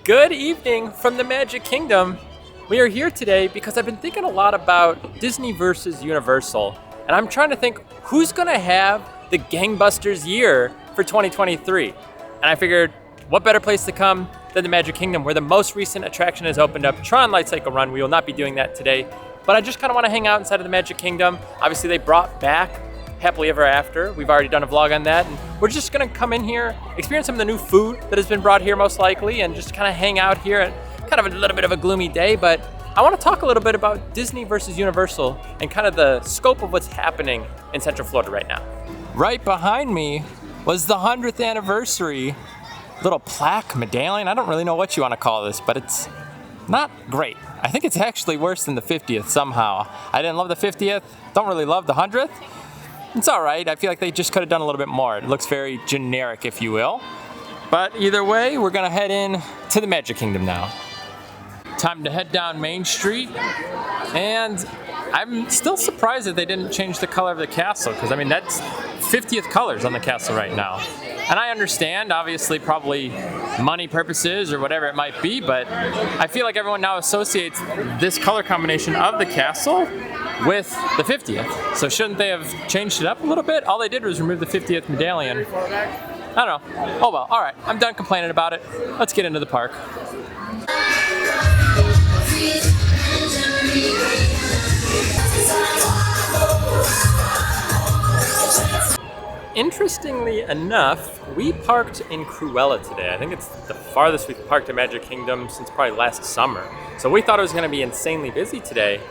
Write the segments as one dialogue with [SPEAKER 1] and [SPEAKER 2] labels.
[SPEAKER 1] Good evening from the Magic Kingdom. We are here today because I've been thinking a lot about Disney versus Universal, and I'm trying to think who's gonna have the gangbusters year for 2023. And I figured, what better place to come than the Magic Kingdom, where the most recent attraction has opened up, Tron Light Cycle Run. We will not be doing that today, but I just kind of want to hang out inside of the Magic Kingdom. Obviously, they brought back Happily Ever After. We've already done a vlog on that, and we're just gonna come in here, experience some of the new food that has been brought here most likely, and just kind of hang out here at kind of a little bit of a gloomy day. But I want to talk a little bit about Disney versus Universal and kind of the scope of what's happening in Central Florida right now. Right behind me was the 100th anniversary little plaque medallion. I don't really know what you want to call this, but it's not great. I think it's actually worse than the 50th somehow. I didn't love the 50th, don't really love the 100th. It's all right. I feel like they just could have done a little bit more. It looks very generic, if you will. But either way, we're gonna head in to the Magic Kingdom now. Time to head down Main Street. And I'm still surprised that they didn't change the color of the castle, because I mean, that's 50th colors on the castle right now. And I understand, obviously, probably money purposes or whatever it might be, but I feel like everyone now associates this color combination of the castle with the 50th. So shouldn't they have changed it up a little bit? All they did was remove the 50th medallion. I don't know. Oh well, all right, I'm done complaining about it. Let's get into the park. Interestingly enough, we parked in Cruella today. I think it's the farthest we've parked at Magic Kingdom since probably last summer. So we thought it was gonna be insanely busy today.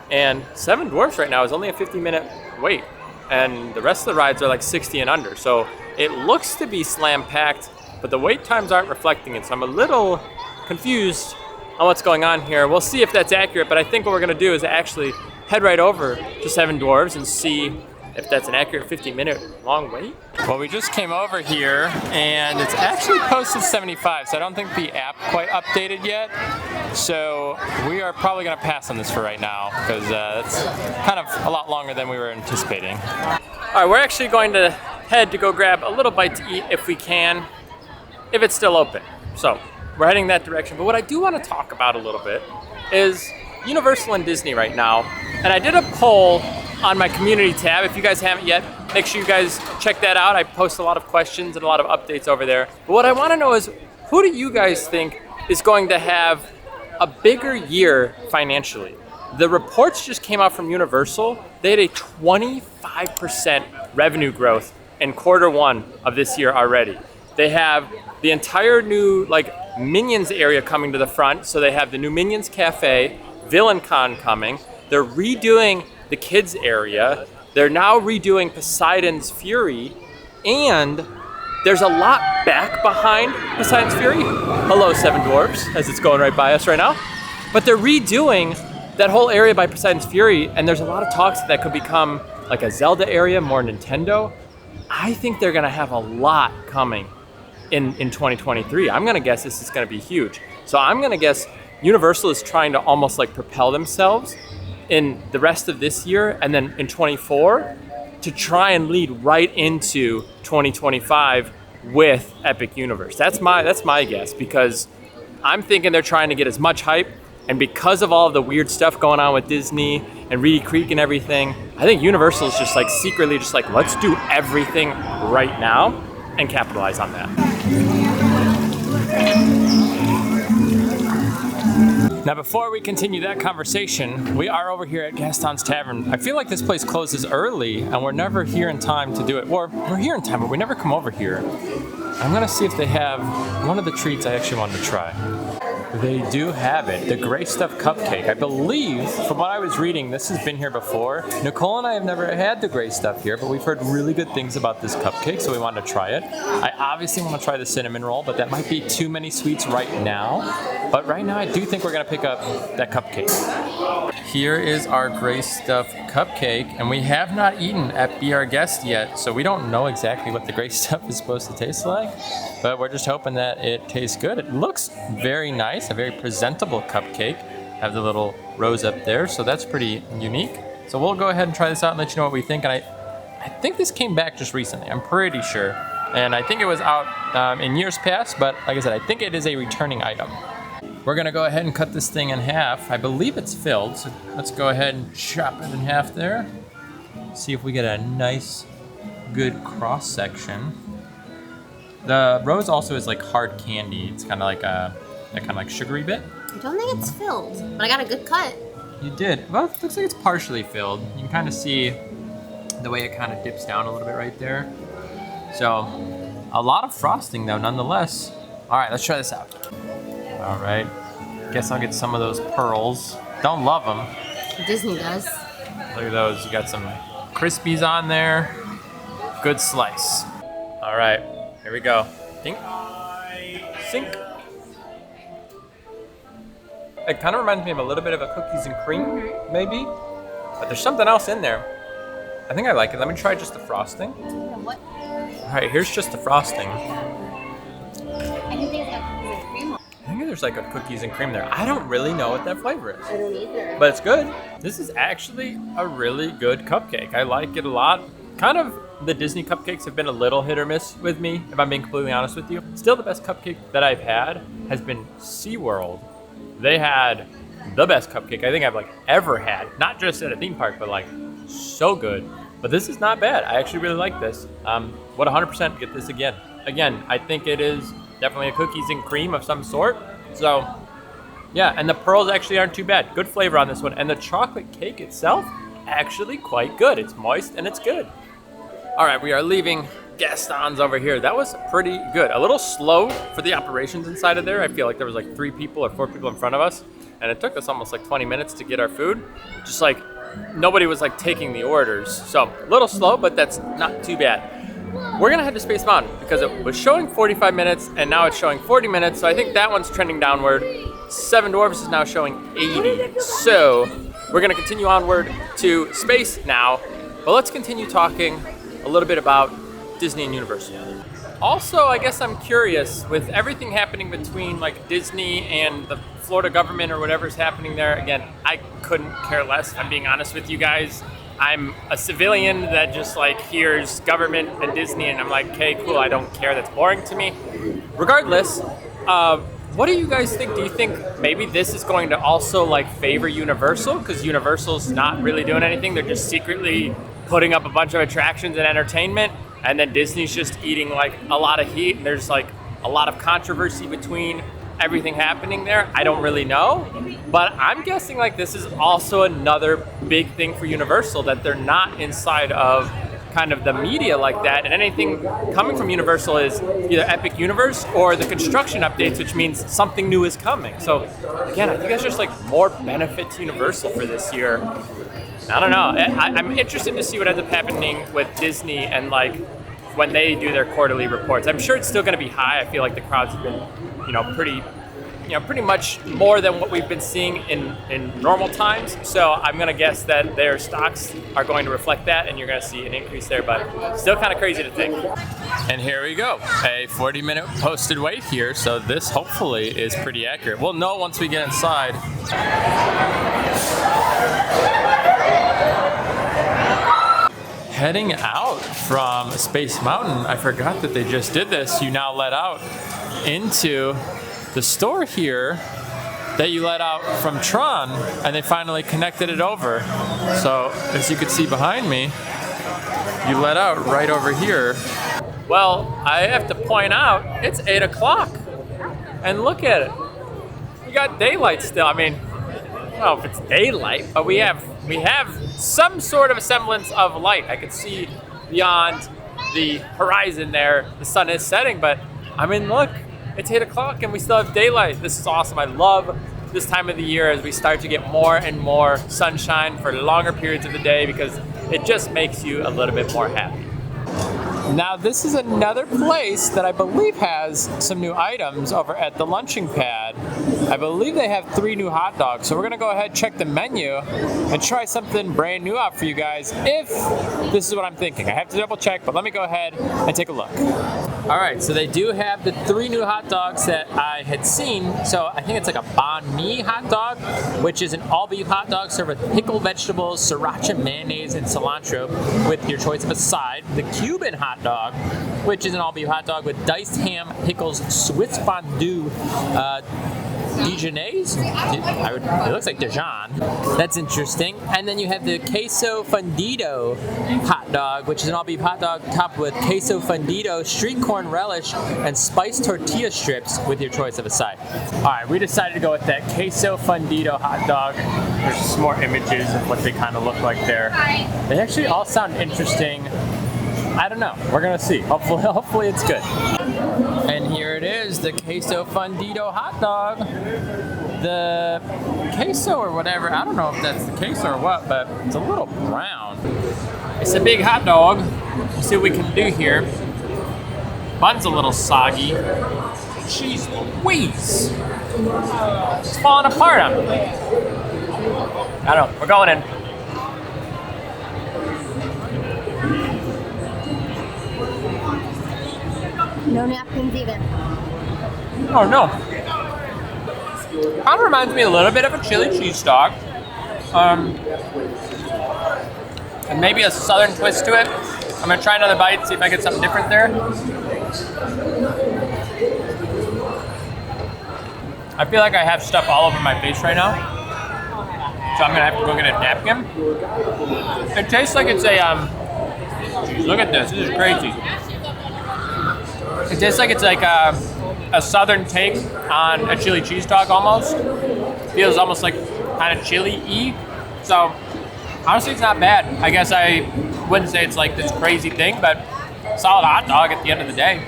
[SPEAKER 1] And Seven Dwarfs right now is only a 50-minute wait. And the rest of the rides are like 60 and under. So it looks to be slam-packed, but the wait times aren't reflecting it. So I'm a little confused on what's going on here. We'll see if that's accurate, but I think what we're gonna do is actually head right over to Seven Dwarfs and see if that's an accurate 50-minute long wait. Well, we just came over here and it's actually posted 75, so I don't think the app quite updated yet. So we are probably gonna pass on this for right now, because it's kind of a lot longer than we were anticipating. All right, we're actually going to head to go grab a little bite to eat if we can, if it's still open. So we're heading that direction. But what I do wanna talk about a little bit is Universal and Disney right now. And I did a poll on my community tab. If you guys haven't yet, make sure you guys check that out. I post a lot of questions and a lot of updates over there. But what I want to know is, who do you guys think is going to have a bigger year financially? The reports just came out from Universal. They had a 25% revenue growth in Q1 of this year already. They have the entire new Minions area coming to the front. So they have the new Minions Cafe, VillainCon coming. They're redoing the kids area. They're now redoing Poseidon's Fury, and there's a lot back behind Poseidon's Fury. Hello, Seven Dwarfs, as it's going right by us right now. But they're redoing that whole area by Poseidon's Fury, and there's a lot of talks that could become like a Zelda area, more Nintendo. I think they're gonna have a lot coming in 2023. I'm gonna guess this is gonna be huge. So I'm gonna guess Universal is trying to almost propel themselves in the rest of this year, and then in 24 to try and lead right into 2025 with Epic Universe. That's my guess, because I'm thinking they're trying to get as much hype, and because of all of the weird stuff going on with Disney and Reedy Creek and everything, I think Universal is just secretly just let's do everything right now and capitalize on that. Now, before we continue that conversation, we are over here at Gaston's Tavern. I feel like this place closes early, and we're never here in time to do it. Or we're here in time, but we never come over here. I'm gonna see if they have one of the treats I actually wanted to try. They do have it, the Gray Stuff Cupcake. I believe, from what I was reading, this has been here before. Nicole and I have never had the Gray Stuff here, but we've heard really good things about this cupcake, so we wanted to try it. I obviously want to try the cinnamon roll, but that might be too many sweets right now. But right now, I do think we're gonna pick up that cupcake. Here is our Gray Stuff Cupcake, and we have not eaten at Be Our Guest yet, so we don't know exactly what the Gray Stuff is supposed to taste like, but we're just hoping that it tastes good. It looks very nice, a very presentable cupcake. Have the little rose up there, so that's pretty unique. So we'll go ahead and try this out and let you know what we think. And I think this came back just recently. I'm pretty sure. And I think it was out in years past, but like I said, I think it is a returning item. We're gonna go ahead and cut this thing in half. I believe it's filled, so let's go ahead and chop it in half there. See if we get a nice, good cross section. The rose also is like hard candy. It's kind of like a kind of like sugary bit.
[SPEAKER 2] I don't think it's filled, but I got a good cut.
[SPEAKER 1] You did. Well, it looks like it's partially filled. You can kind of see the way it kind of dips down a little bit right there. So, a lot of frosting though, nonetheless. All right, let's try this out. All right, guess I'll get some of those pearls. Don't love them.
[SPEAKER 2] Disney does.
[SPEAKER 1] Look at those, you got some Crispies on there. Good slice. All right, here we go. Dink, sink. It kind of reminds me of a little bit of a cookies and cream, maybe. But there's something else in there. I think I like it. Let me try just the frosting.
[SPEAKER 2] What?
[SPEAKER 1] All right, here's just the frosting.
[SPEAKER 2] I think it's got cookies and cream.
[SPEAKER 1] I think there's like a cookies and cream there. I don't really know what that flavor is.
[SPEAKER 2] I don't either.
[SPEAKER 1] But it's good. This is actually a really good cupcake. I like it a lot. Kind of the Disney cupcakes have been a little hit or miss with me, if I'm being completely honest with you. Still the best cupcake that I've had has been SeaWorld. They had the best cupcake I think I've like ever had. Not just at a theme park, but like so good. But this is not bad. I actually really like this. Would 100% get this again. Again, I think it is definitely a cookies and cream of some sort. So yeah, and the pearls actually aren't too bad. Good flavor on this one. And the chocolate cake itself, actually quite good. It's moist and it's good. All right, we are leaving Gaston's over here. That was pretty good. A little slow for the operations inside of there. I feel like there was like 3 people or 4 people in front of us. And it took us almost like 20 minutes to get our food. Just like nobody was like taking the orders. So a little slow, but that's not too bad. We're gonna head to Space Mountain because it was showing 45 minutes and now it's showing 40 minutes. So I think that one's trending downward. Seven Dwarfs is now showing 80. So we're gonna continue onward to space now. But let's continue talking a little bit about Disney and Universal. Also, I guess I'm curious, with everything happening between like Disney and the Florida government or whatever's happening there, again, I couldn't care less, I'm being honest with you guys. I'm a civilian that just like hears government and Disney and I'm like, okay, cool, I don't care, that's boring to me. Regardless, what do you guys think? Do you think maybe this is going to also like favor Universal? Because Universal's not really doing anything, they're just secretly putting up a bunch of attractions and entertainment, and then Disney's just eating like a lot of heat, and there's like a lot of controversy between everything happening there. I don't really know, but I'm guessing like this is also another big thing for Universal, that they're not inside of kind of the media like that, and anything coming from Universal is either Epic Universe or the construction updates, which means something new is coming. So again, I think that's just like more benefit to Universal for this year. I don't know. I'm interested to see what ends up happening with Disney and like when they do their quarterly reports. I'm sure it's still going to be high. I feel like the crowds have been, pretty much more than what we've been seeing in normal times. So I'm going to guess that their stocks are going to reflect that, and you're going to see an increase there. But still kind of crazy to think. And here we go. A 40-minute posted wait here. So this hopefully is pretty accurate. We'll know once we get inside. Heading out from Space Mountain, I forgot that they just did this. You now let out into the store here that you let out from Tron, and they finally connected it over. So as you can see behind me, you let out right over here. Well, I have to point out, it's 8 o'clock, and look at it. We got daylight still. I mean, I don't know if it's daylight, but we have some sort of a semblance of light. I can see beyond the horizon there, the sun is setting, but I mean, look, it's 8 o'clock and we still have daylight. This is awesome. I love this time of the year as we start to get more and more sunshine for longer periods of the day, because it just makes you a little bit more happy. Now this is another place that I believe has some new items over at the lunching pad. I believe they have 3 new hot dogs, so we're gonna go ahead, check the menu, and try something brand new out for you guys, if this is what I'm thinking. I have to double check, but let me go ahead and take a look. All right, so they do have the 3 new hot dogs that I had seen. So I think it's like a banh mi hot dog, which is an all-beef hot dog served with pickled vegetables, sriracha mayonnaise, and cilantro with your choice of a side. The Cuban hot dog, which is an all-beef hot dog with diced ham, pickles, Swiss fondue, Dijonnaise? It looks like Dijon. That's interesting. And then you have the Queso Fundito hot dog, which is an all-beef hot dog topped with Queso Fundito, street corn relish, and spiced tortilla strips with your choice of a side. All right, we decided to go with that Queso Fundito hot dog. There's some more images of what they kind of look like there. They actually all sound interesting. I don't know. We're gonna see. Hopefully it's good. And here it is, the Queso Fundito hot dog. The queso or whatever, I don't know if that's the queso or what, but it's a little brown. It's a big hot dog. Let's see what we can do here. Bun's a little soggy. Jeez Louise. It's falling apart on me. I don't know. We're going in.
[SPEAKER 2] No napkins either.
[SPEAKER 1] Oh no. Kind of reminds me a little bit of a chili cheese dog. And maybe a southern twist to it. I'm gonna try another bite, see if I get something different there. I feel like I have stuff all over my face right now. So I'm gonna have to go get a napkin. It tastes like it's a, geez, look at this is crazy. It tastes like it's like a southern take on a chili cheese dog almost. Feels almost like kind of chili-y. So honestly, it's not bad. I guess I wouldn't say it's like this crazy thing, but solid hot dog at the end of the day.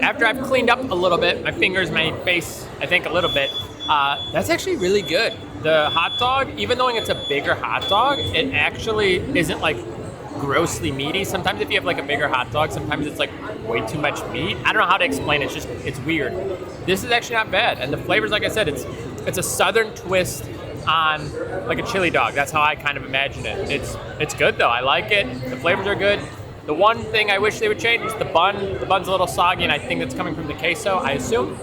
[SPEAKER 1] After I've cleaned up a little bit, my fingers, my face, I think a little bit, that's actually really good. The hot dog, even though it's a bigger hot dog, it actually isn't like grossly meaty. Sometimes if you have like a bigger hot dog, sometimes it's like way too much meat. I don't know how to explain it. It's weird. This is actually not bad. And the flavors, like I said, it's a southern twist on like a chili dog. That's how I kind of imagine it. It's good though. I like it. The flavors are good. The one thing I wish they would change is the bun. The bun's a little soggy, and I think that's coming from the queso, I assume.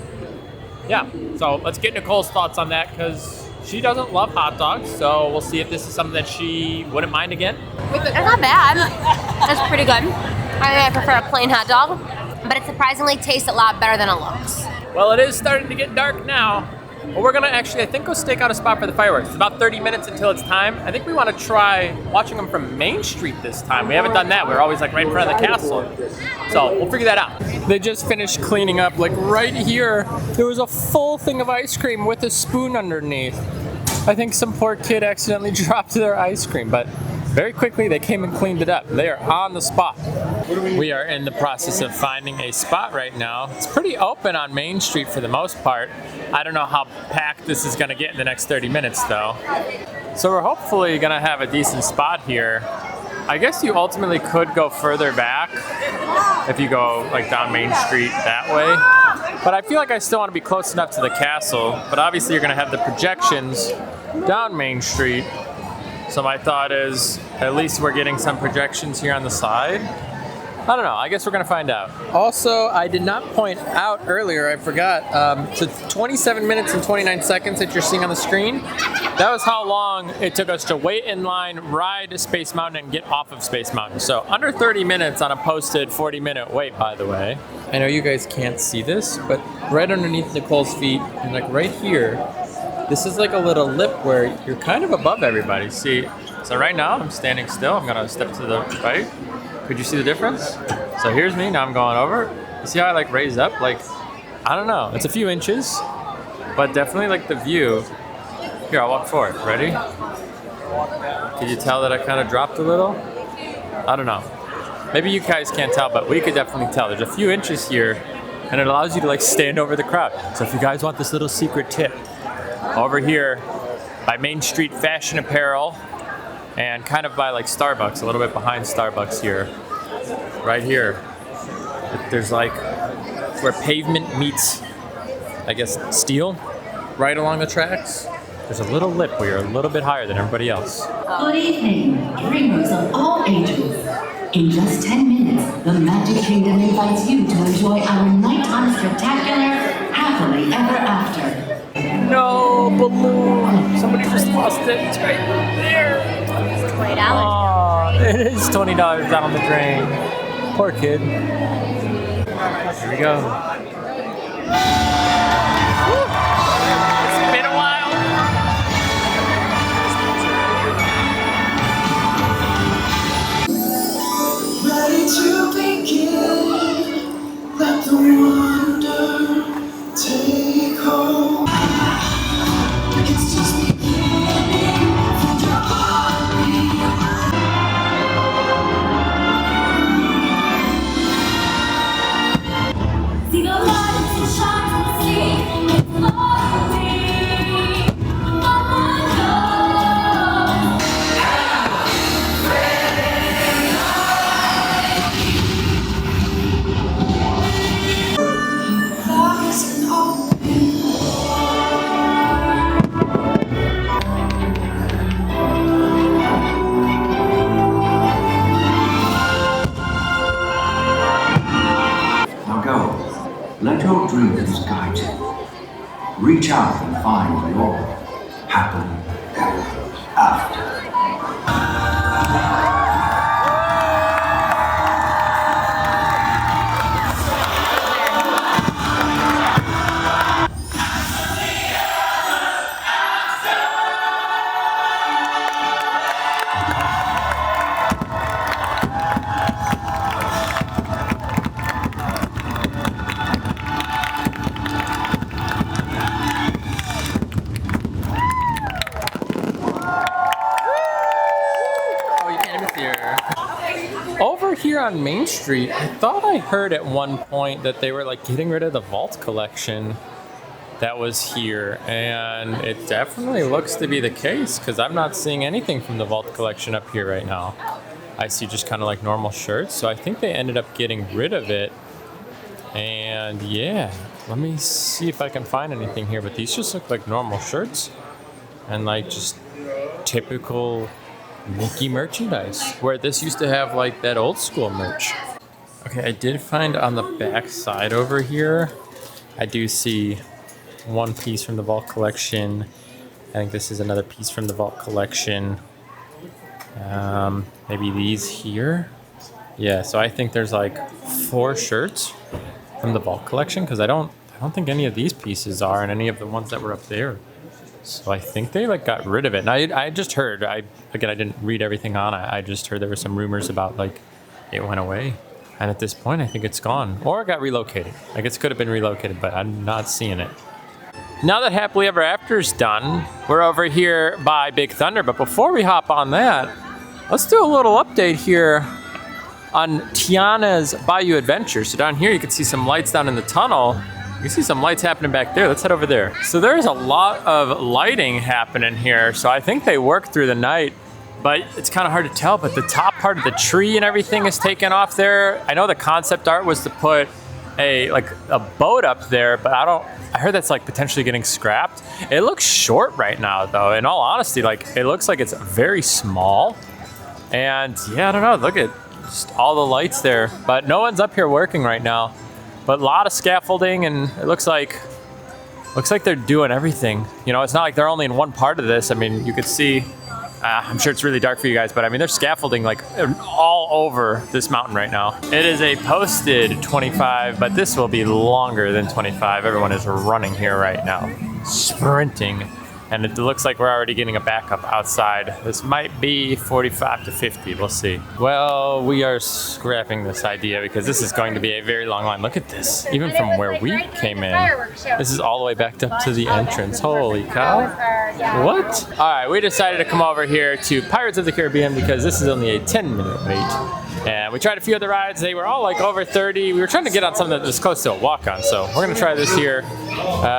[SPEAKER 1] Yeah, so let's get Nicole's thoughts on that, because she doesn't love hot dogs, so we'll see if this is something that she wouldn't mind again.
[SPEAKER 2] It's not bad. It's pretty good. I prefer a plain hot dog, but it surprisingly tastes a lot better than it looks.
[SPEAKER 1] Well, it is starting to get dark now. But we're gonna actually, I think, go stake out a spot for the fireworks. It's about 30 minutes until it's time. I think we want to try watching them from Main Street this time. We haven't done that. We're always like right in front of the castle. So we'll figure that out. They just finished cleaning up. Like right here, there was a full thing of ice cream with a spoon underneath. I think some poor kid accidentally dropped their ice cream, but very quickly they came and cleaned it up. They are on the spot. We are in the process of finding a spot right now. It's pretty open on Main Street for the most part. I don't know how packed this is gonna get in the next 30 minutes though. So we're hopefully gonna have a decent spot here. I guess you ultimately could go further back if you go like down Main Street that way. But I feel like I still want to be close enough to the castle. But obviously you're gonna have the projections down Main Street. So my thought is, at least we're getting some projections here on the side. I don't know, I guess we're gonna find out. Also, I did not point out earlier, I forgot, so 27 minutes and 29 seconds that you're seeing on the screen, that was how long it took us to wait in line, ride Space Mountain, and get off of Space Mountain. So under 30 minutes on a posted 40-minute wait, by the way. I know you guys can't see this, but right underneath Nicole's feet, and like right here, this is like a little lip where you're kind of above everybody. See, so right now I'm standing still. I'm gonna step to the right. Could you see the difference? So here's me, now I'm going over. You see how I like raise up? Like, I don't know, it's a few inches, but definitely like the view. Here, I'll walk forward, ready? Can you tell that I kind of dropped a little? I don't know. Maybe you guys can't tell, but we could definitely tell. There's a few inches here, and it allows you to like stand over the crowd. So if you guys want this little secret tip, over here by Main Street Fashion Apparel, and kind of by like Starbucks, a little bit behind Starbucks here, right here, there's like where pavement meets, I guess, steel, right along the tracks. There's a little lip where you're a little bit higher than everybody else.
[SPEAKER 3] Good evening, dreamers of all ages. In just 10 minutes, the Magic Kingdom invites you to enjoy our nighttime spectacular Happily Ever After.
[SPEAKER 1] No, balloon! Somebody just lost it. It's right there.
[SPEAKER 2] It's $20.
[SPEAKER 1] Oh, it is $20 down the drain. Poor kid. Here we go. Woo! It's been a while.
[SPEAKER 4] Ready to begin. Let the wonder take hold. It's just beginning for Johnny. See the light that shines on the sea. It's floating. Eyes and open.
[SPEAKER 5] Now go. Let your dreams guide you. Reach out and find your happily ever after.
[SPEAKER 1] Over here on Main Street, I thought I heard at one point that they were like getting rid of the Vault collection that was here, and it definitely looks to be the case because I'm not seeing anything from the Vault collection up here right now. I see just kind of like normal shirts, so I think they ended up getting rid of it. And yeah, let me see if I can find anything here, but these just look like normal shirts and like just typical Mickey merchandise, where this used to have like that old school merch. Okay, I did find on the back side over here, I do see one piece from the Vault collection. I think this is another piece from the Vault collection. Maybe these here. Yeah, so I think there's like 4 shirts from the Vault collection because I don't think any of these pieces are, and any of the ones that were up there. So I think they like got rid of it. And I just heard, I didn't read everything on it. I just heard there were some rumors about like it went away. And at this point, I think it's gone. Or it got relocated. I guess it could have been relocated, but I'm not seeing it. Now that Happily Ever After's done, we're over here by Big Thunder. But before we hop on that, let's do a little update here on Tiana's Bayou Adventure. So down here, you can see some lights down in the tunnel. You can see some lights happening back there. Let's head over there. So there's a lot of lighting happening here. So I think they work through the night, but it's kind of hard to tell. But the top part of the tree and everything is taken off there. I know the concept art was to put a boat up there, but I heard that's like potentially getting scrapped. It looks short right now though. In all honesty, like it looks like it's very small. And yeah, I don't know, look at just all the lights there, but no one's up here working right now. But a lot of scaffolding, and it looks like they're doing everything. You know, it's not like they're only in one part of this. I mean, you could see, I'm sure it's really dark for you guys, but I mean, there's scaffolding like all over this mountain right now. It is a posted 25, but this will be longer than 25. Everyone is running here right now, sprinting. And it looks like we're already getting a backup outside. This might be 45 to 50, we'll see. Well, we are scrapping this idea because this is going to be a very long line. Look at this, even from where we came in. This is all the way back up to the entrance. Holy cow. What? All right, we decided to come over here to Pirates of the Caribbean because this is only a 10-minute wait. And we tried a few other rides. They were all like over 30. We were trying to get on something that was close to a walk-on. So we're gonna try this here.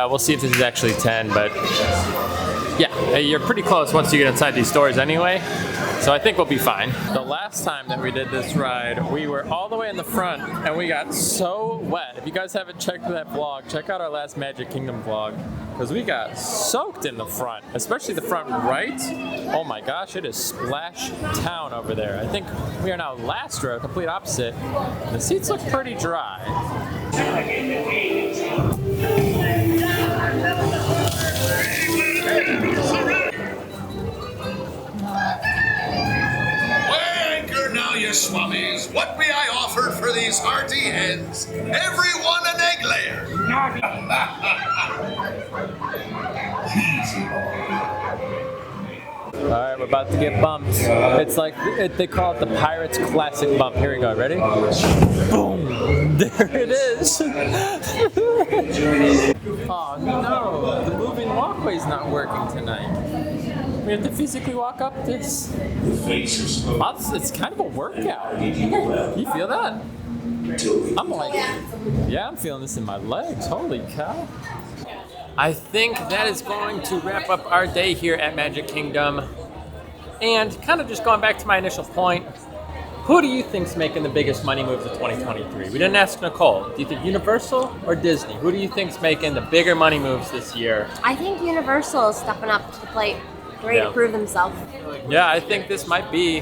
[SPEAKER 1] We'll see if this is actually 10, but yeah, you're pretty close once you get inside these doors anyway. So I think we'll be fine. The last time that we did this ride, we were all the way in the front and we got so wet. If you guys haven't checked that vlog, check out our last Magic Kingdom vlog because we got soaked in the front, especially the front right. Oh my gosh, it is splash town over there. I think we are now last row, complete opposite. The seats look pretty dry.
[SPEAKER 6] Now, you swummies, what may I offer for these hearty hens. Everyone an egg layer.
[SPEAKER 1] All right, we're about to get bumped. It's like, they call it the Pirates Classic bump. Here we go, ready? Boom! There it is! Oh no, the moving walkway's not working tonight. We have to physically walk up this. Wow, it's kind of a workout. You feel that? I'm like, yeah, I'm feeling this in my legs. Holy cow. I think that is going to wrap up our day here at Magic Kingdom. And kind of just going back to my initial point, who do you think's making the biggest money moves of 2023? We didn't ask Nicole. Do you think Universal or Disney? Who do you think's making the bigger money moves this year?
[SPEAKER 2] I think Universal is stepping up to the plate, ready to prove themselves.
[SPEAKER 1] Yeah, I think this might be,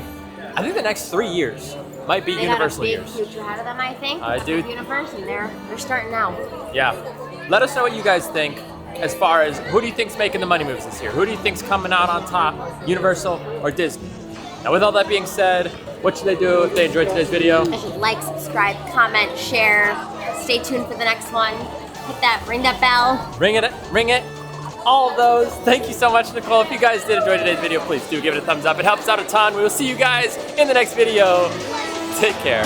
[SPEAKER 1] I think the next 3 years might be
[SPEAKER 2] They
[SPEAKER 1] Universal
[SPEAKER 2] got a big
[SPEAKER 1] years.
[SPEAKER 2] future ahead of them, I think.
[SPEAKER 1] I do.
[SPEAKER 2] Universe, and they're starting now.
[SPEAKER 1] Yeah. Let us know what you guys think as far as who do you think's making the money moves this year? Who do you think's coming out on top, Universal or Disney? Now, with all that being said, what should they do if they enjoyed today's video?
[SPEAKER 2] They should like, subscribe, comment, share. Stay tuned for the next one. Ring that bell.
[SPEAKER 1] Ring it, all of those. Thank you so much, Nicole. If you guys did enjoy today's video, please do give it a thumbs up. It helps out a ton. We will see you guys in the next video. Take care.